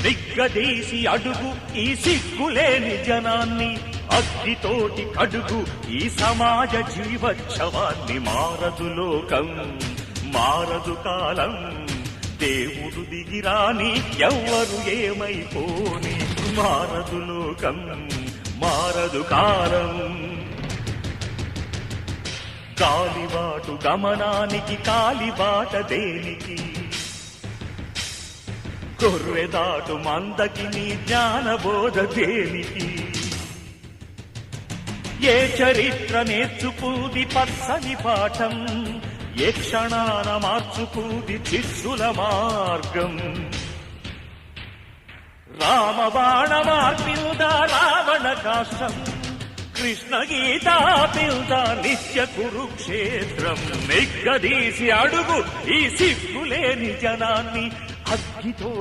నిగ్గదీసి అడుగు ఈ సిగ్గులేని జనాన్ని, అగ్నితోటి కడుగు ఈ సమాజ జీవోత్సవాన్ని. మారదు లోకం, మారదు కాలం, దేవుడు దిగిరాని ఎవ్వరు ఏమైపోని. మారదు లోకం, మారదు కాలం. కాలిబాటు గమనానికి కాలిబాట దేనికి, గొర్రెదాటు మందకి నీ జ్ఞానబోధ దేనికి. ఏ చరిత్ర నేర్చుకుంది పచ్చని పాఠం, ఏ క్షణాన మార్చుకుంది శిష్యుల మార్గం. రామబాణ మార్పిల్దా రావణ కాష్టం, కృష్ణ గీతా పిల్దా నిత్య కురుక్షేత్రం. నిగ్గదీసి అడుగు ఈ సిగ్గులేని జనాన్ని, అగ్గితో